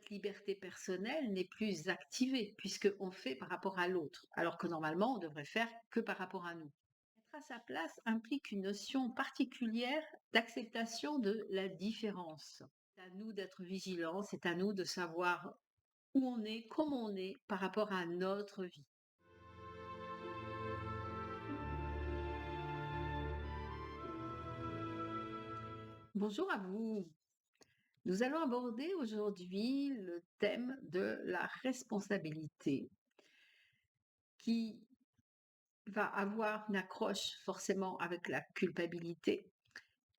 notre liberté personnelle n'est plus activée puisqu'on fait par rapport à l'autre, alors que normalement on devrait faire que par rapport à nous. Être à sa place implique une notion particulière d'acceptation de la différence. C'est à nous d'être vigilants, c'est à nous de savoir où on est, comment on est par rapport à notre vie. Bonjour à vous. Nous allons aborder aujourd'hui le thème de la responsabilité qui va avoir une accroche forcément avec la culpabilité.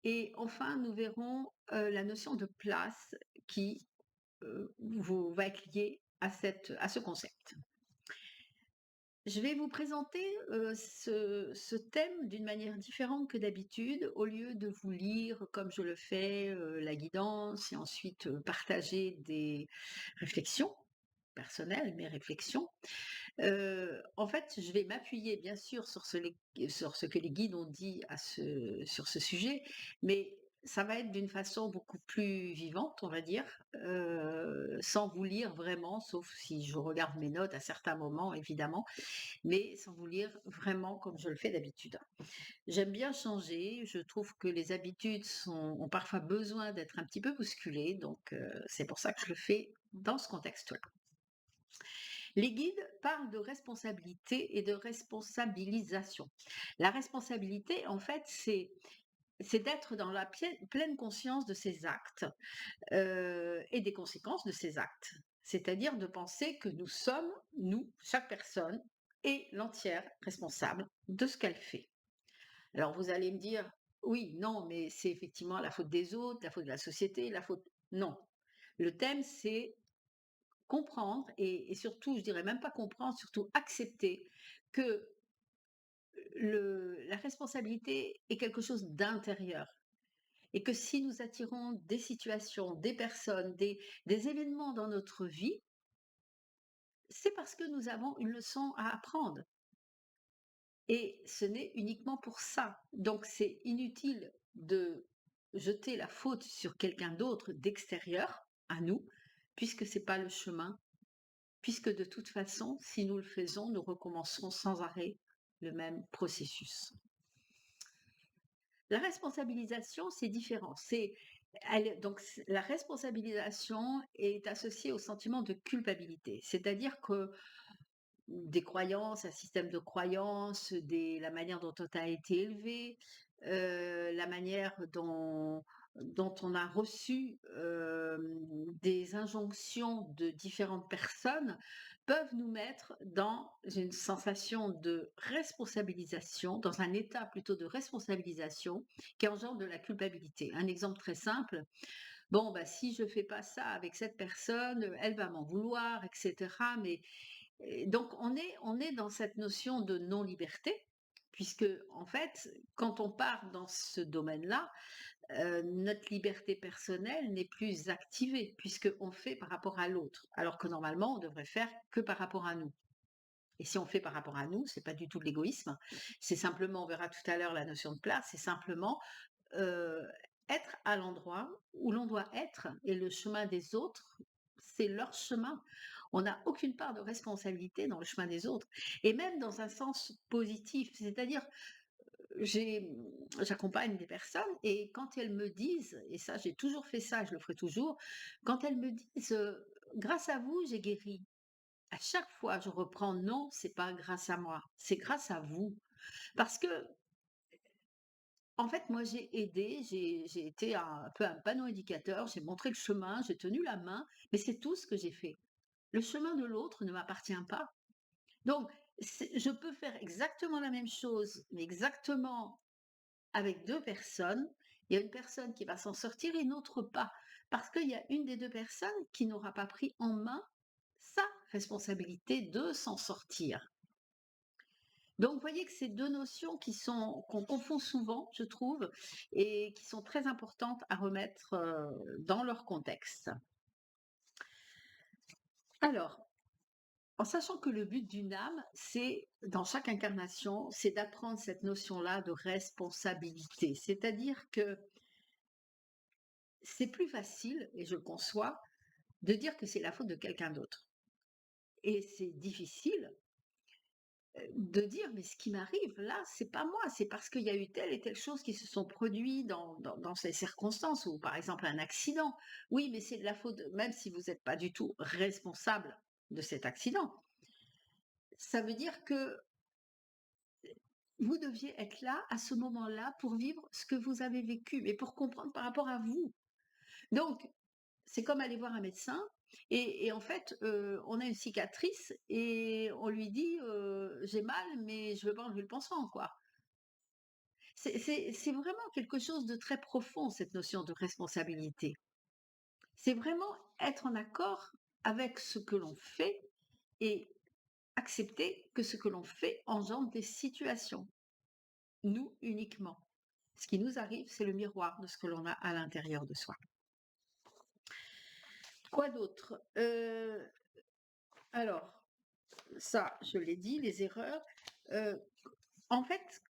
Et enfin, nous verrons la notion de place qui va être liée à ce concept. Je vais vous présenter ce thème d'une manière différente que d'habitude. Au lieu de vous lire, comme je le fais, la guidance et ensuite partager des réflexions personnelles, mes réflexions, en fait, je vais m'appuyer bien sûr sur ce que les guides ont dit sur ce sujet, mais ça va être d'une façon beaucoup plus vivante, on va dire, sans vous lire vraiment, sauf si je regarde mes notes à certains moments évidemment, mais sans vous lire vraiment comme je le fais d'habitude. J'aime bien changer, je trouve que les habitudes ont parfois besoin d'être un petit peu bousculées, donc c'est pour ça que je le fais dans ce contexte-là. Les guides parlent de responsabilité et de responsabilisation. La responsabilité, en fait, c'est d'être dans la pleine conscience de ses actes et des conséquences de ses actes. C'est-à-dire de penser que nous sommes, nous, chaque personne, et l'entière responsable de ce qu'elle fait. Alors vous allez me dire, oui, non, mais c'est effectivement la faute des autres, la faute de la société, la faute... Non. Le thème, c'est comprendre et surtout, je dirais même pas comprendre, surtout accepter que la responsabilité est quelque chose d'intérieur et que si nous attirons des situations, des personnes, des événements dans notre vie, c'est parce que nous avons une leçon à apprendre et ce n'est uniquement pour ça. Donc c'est inutile de jeter la faute sur quelqu'un d'autre d'extérieur à nous, puisque c'est pas le chemin. Puisque de toute façon, si nous le faisons, nous recommencerons sans arrêt le même processus. La responsabilisation, c'est différent. La responsabilisation est associée au sentiment de culpabilité, c'est-à-dire que des croyances, un système de croyances, la manière dont on a été élevé, la manière dont on a reçu des injonctions de différentes personnes peuvent nous mettre dans une sensation de responsabilisation, dans un état plutôt de responsabilisation qui engendre de la culpabilité. Un exemple très simple, bon, bah, si je fais pas ça avec cette personne, elle va m'en vouloir, etc. Mais et donc on est dans cette notion de non-liberté, puisque en fait, quand on part dans ce domaine-là, notre liberté personnelle n'est plus activée, puisqu'on fait par rapport à l'autre, alors que normalement on devrait faire que par rapport à nous. Et si on fait par rapport à nous, c'est pas du tout de l'égoïsme, c'est simplement, on verra tout à l'heure la notion de place, c'est simplement euh, être à l'endroit où l'on doit être et le chemin des autres, c'est leur chemin. On n'a aucune part de responsabilité dans le chemin des autres et même dans un sens positif, c'est-à-dire j'ai j'accompagne des personnes et quand elles me disent, et ça j'ai toujours fait ça, je le ferai toujours, quand elles me disent grâce à vous j'ai guéri. À chaque fois, je reprends non, c'est pas grâce à moi, c'est grâce à vous. Parce que en fait, moi, j'ai aidé, j'ai été un peu un panneau indicateur, j'ai montré le chemin, j'ai tenu la main, mais c'est tout ce que j'ai fait. Le chemin de l'autre ne m'appartient pas. Donc, je peux faire exactement la même chose, mais exactement avec deux personnes. Il y a une personne qui va s'en sortir et une autre pas. Parce qu'il y a une des deux personnes qui n'aura pas pris en main sa responsabilité de s'en sortir. Donc, vous voyez que c'est deux notions qu'on confond souvent, je trouve, et qui sont très importantes à remettre dans leur contexte. Alors, en sachant que le but d'une âme, c'est, dans chaque incarnation, c'est d'apprendre cette notion-là de responsabilité. C'est-à-dire que c'est plus facile, et je le conçois, de dire que c'est la faute de quelqu'un d'autre. Et c'est difficile de dire: «Mais ce qui m'arrive là, c'est pas moi, c'est parce qu'il y a eu telle et telle chose qui se sont produits dans ces circonstances» ou par exemple un accident. Oui, mais c'est de la faute même si vous n'êtes pas du tout responsable de cet accident. Ça veut dire que vous deviez être là, à ce moment-là, pour vivre ce que vous avez vécu, mais pour comprendre par rapport à vous. Donc, c'est comme aller voir un médecin et en fait, on a une cicatrice et on lui dit, «J'ai mal, mais je veux pas enlever le pansement», quoi. C'est vraiment quelque chose de très profond, cette notion de responsabilité. C'est vraiment être en accord avec ce que l'on fait et accepter que ce que l'on fait engendre des situations, nous uniquement. Ce qui nous arrive, c'est le miroir de ce que l'on a à l'intérieur de soi. Quoi d'autre? Alors, ça, je l'ai dit, les erreurs. Heu, En fait,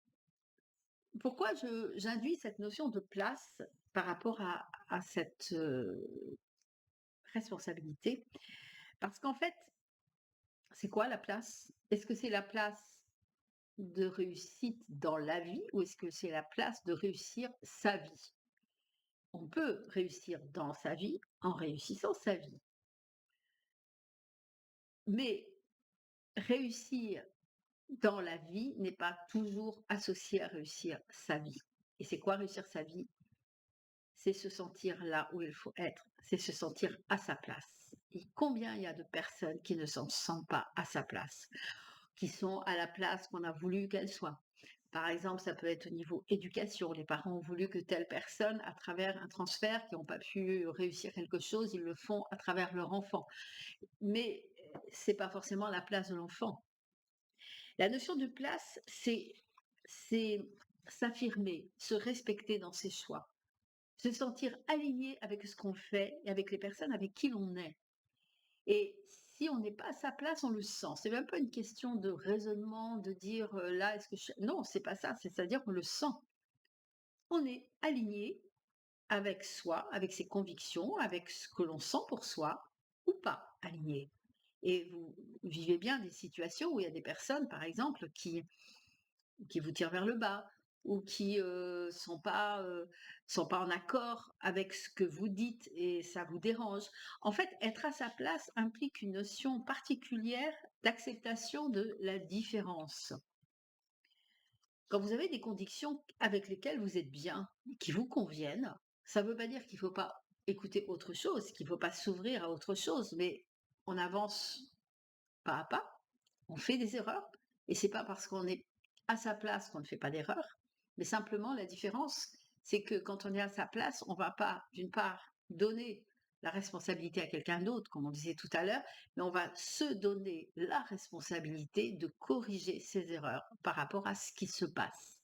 pourquoi j'induis cette notion de place par rapport à cette, responsabilité? Parce qu'en fait, c'est quoi la place? Est-ce que c'est la place de réussite dans la vie ou est-ce que c'est la place de réussir sa vie? On peut réussir dans sa vie en réussissant sa vie. Mais réussir dans la vie n'est pas toujours associé à réussir sa vie. Et c'est quoi réussir sa vie? C'est se sentir là où il faut être, c'est se sentir à sa place. Et combien il y a de personnes qui ne s'en sentent pas à sa place, qui sont à la place qu'on a voulu qu'elles soient. Par exemple, ça peut être au niveau éducation. Les parents ont voulu que telle personne, à travers un transfert, qui n'ont pas pu réussir quelque chose, ils le font à travers leur enfant. Mais c'est pas forcément la place de l'enfant. La notion de place, c'est s'affirmer, se respecter dans ses choix, se sentir aligné avec ce qu'on fait et avec les personnes avec qui l'on est. Et si on n'est pas à sa place, on le sent. C'est même pas une question de raisonnement, de dire là, est-ce que je... Non, c'est pas ça. C'est-à-dire qu'on le sent. On est aligné avec soi, avec ses convictions, avec ce que l'on sent pour soi, ou pas aligné. Et vous vivez bien des situations où il y a des personnes, par exemple, qui vous tirent vers le bas ou qui sont pas en accord avec ce que vous dites et ça vous dérange. En fait, être à sa place implique une notion particulière d'acceptation de la différence. Quand vous avez des conditions avec lesquelles vous êtes bien, qui vous conviennent, ça ne veut pas dire qu'il ne faut pas écouter autre chose, qu'il ne faut pas s'ouvrir à autre chose, mais on avance pas à pas, on fait des erreurs, et c'est pas parce qu'on est à sa place qu'on ne fait pas d'erreurs, mais simplement la différence, c'est que quand on est à sa place, on va pas, d'une part, donner la responsabilité à quelqu'un d'autre, comme on disait tout à l'heure, mais on va se donner la responsabilité de corriger ses erreurs par rapport à ce qui se passe.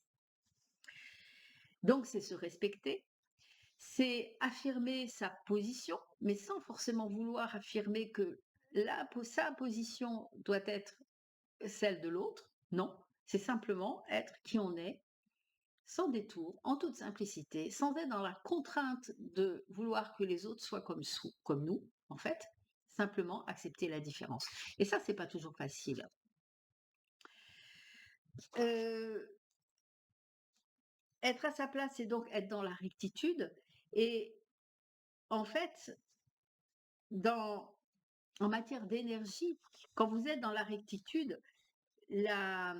Donc c'est se respecter, c'est affirmer sa position, mais sans forcément vouloir affirmer que sa position doit être celle de l'autre. Non, c'est simplement être qui on est, sans détour, en toute simplicité, sans être dans la contrainte de vouloir que les autres soient comme nous, en fait. Simplement accepter la différence. Et ça, c'est pas toujours facile. Euh, Être à sa place, c'est donc être dans la rectitude. Et en fait, dans, en matière d'énergie, quand vous êtes dans la rectitude, la,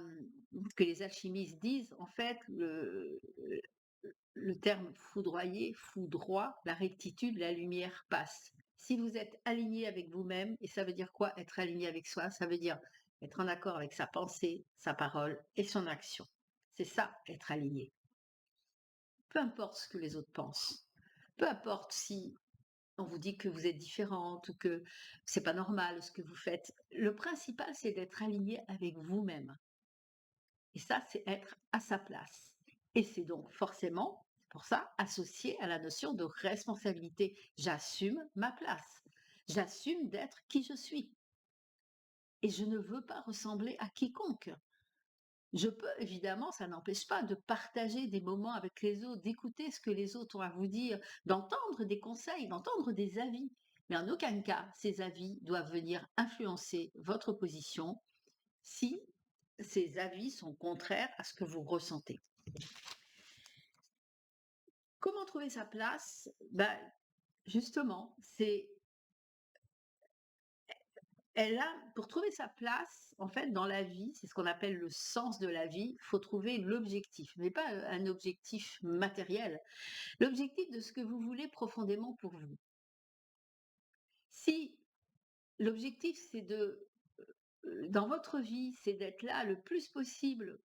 que les alchimistes disent, en fait, le terme foudroyer, foudroie, la rectitude, la lumière passe. Si vous êtes aligné avec vous-même, et ça veut dire quoi être aligné avec soi? Ça veut dire être en accord avec sa pensée, sa parole et son action. C'est ça, être aligné. Peu importe ce que les autres pensent. Peu importe si on vous dit que vous êtes différente ou que c'est pas normal ce que vous faites. Le principal, c'est d'être aligné avec vous-même. Et ça, c'est être à sa place. Et c'est donc forcément, pour ça, associé à la notion de responsabilité. J'assume ma place. J'assume d'être qui je suis. Et je ne veux pas ressembler à quiconque. Je peux, évidemment, ça n'empêche pas de partager des moments avec les autres, d'écouter ce que les autres ont à vous dire, d'entendre des conseils, d'entendre des avis. Mais en aucun cas, ces avis doivent venir influencer votre position si ces avis sont contraires à ce que vous ressentez. Comment trouver sa place? Ben, justement, pour trouver sa place, en fait, dans la vie, c'est ce qu'on appelle le sens de la vie, il faut trouver l'objectif, mais pas un objectif matériel, l'objectif de ce que vous voulez profondément pour vous. Si l'objectif, dans votre vie, c'est d'être là le plus possible,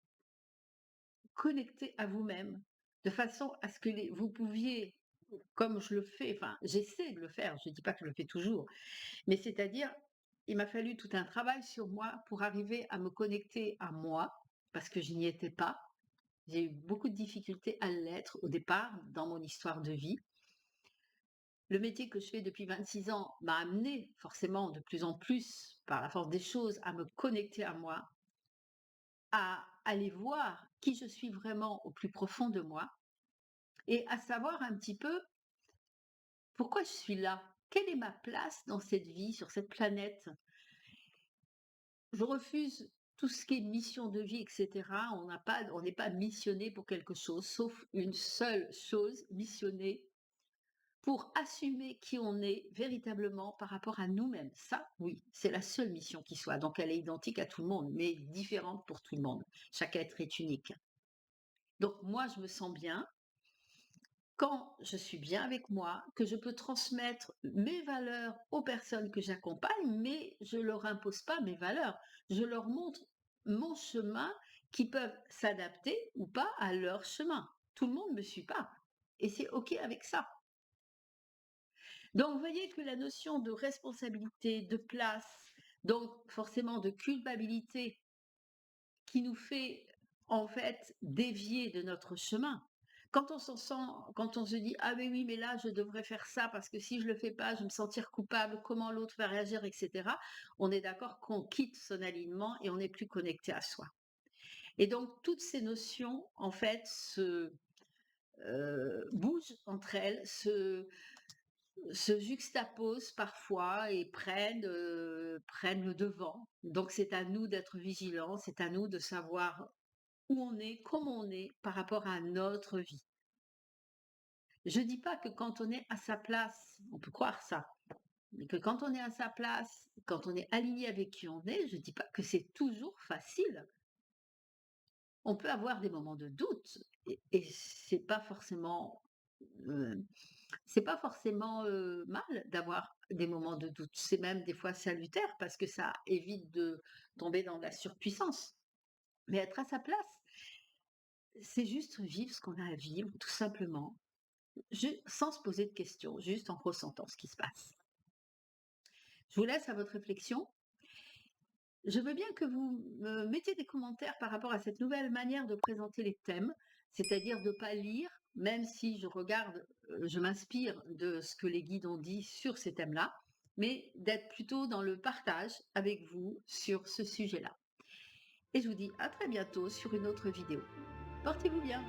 connecté à vous-même, de façon à ce que vous pouviez, comme je le fais, enfin, j'essaie de le faire, je ne dis pas que je le fais toujours, mais c'est-à-dire, il m'a fallu tout un travail sur moi pour arriver à me connecter à moi, parce que je n'y étais pas. J'ai eu beaucoup de difficultés à l'être au départ dans mon histoire de vie. Le métier que je fais depuis 26 ans m'a amené forcément de plus en plus, par la force des choses, à me connecter à moi, à aller voir qui je suis vraiment au plus profond de moi et à savoir un petit peu pourquoi je suis là. Quelle est ma place dans cette vie, sur cette planète? Je refuse tout ce qui est mission de vie, etc. On n'est pas missionné pour quelque chose, sauf une seule chose, missionné pour assumer qui on est véritablement par rapport à nous-mêmes. Ça, oui, c'est la seule mission qui soit. Donc, elle est identique à tout le monde, mais différente pour tout le monde. Chaque être est unique. Donc, moi, je me sens bien quand je suis bien avec moi, que je peux transmettre mes valeurs aux personnes que j'accompagne, mais je ne leur impose pas mes valeurs. Je leur montre mon chemin qui peuvent s'adapter ou pas à leur chemin. Tout le monde ne me suit pas. Et c'est OK avec ça. Donc, vous voyez que la notion de responsabilité, de place, donc forcément de culpabilité qui nous fait en fait dévier de notre chemin. Quand on se dit ah mais oui, mais là je devrais faire ça parce que si je le fais pas, je vais me sentir coupable, comment l'autre va réagir, etc. On est d'accord qu'on quitte son alignement et on n'est plus connecté à soi. Et donc toutes ces notions en fait bougent entre elles, se juxtaposent parfois et prennent le devant. Donc c'est à nous d'être vigilants, c'est à nous de savoir où on est, comment on est par rapport à notre vie. Je dis pas que quand on est à sa place, on peut croire ça, mais que quand on est à sa place, quand on est aligné avec qui on est, je dis pas que c'est toujours facile. On peut avoir des moments de doute et heu, c'est pas forcément, mal d'avoir des moments de doute. C'est même des fois salutaire parce que ça évite de tomber dans la surpuissance. Mais être à sa place, c'est juste vivre ce qu'on a à vivre, tout simplement, sans se poser de questions, juste en ressentant ce qui se passe. Je vous laisse à votre réflexion. Je veux bien que vous me mettiez des commentaires par rapport à cette nouvelle manière de présenter les thèmes, c'est-à-dire de ne pas lire, même si je regarde, je m'inspire de ce que les guides ont dit sur ces thèmes-là, mais d'être plutôt dans le partage avec vous sur ce sujet-là. Et je vous dis à très bientôt sur une autre vidéo. Portez-vous bien.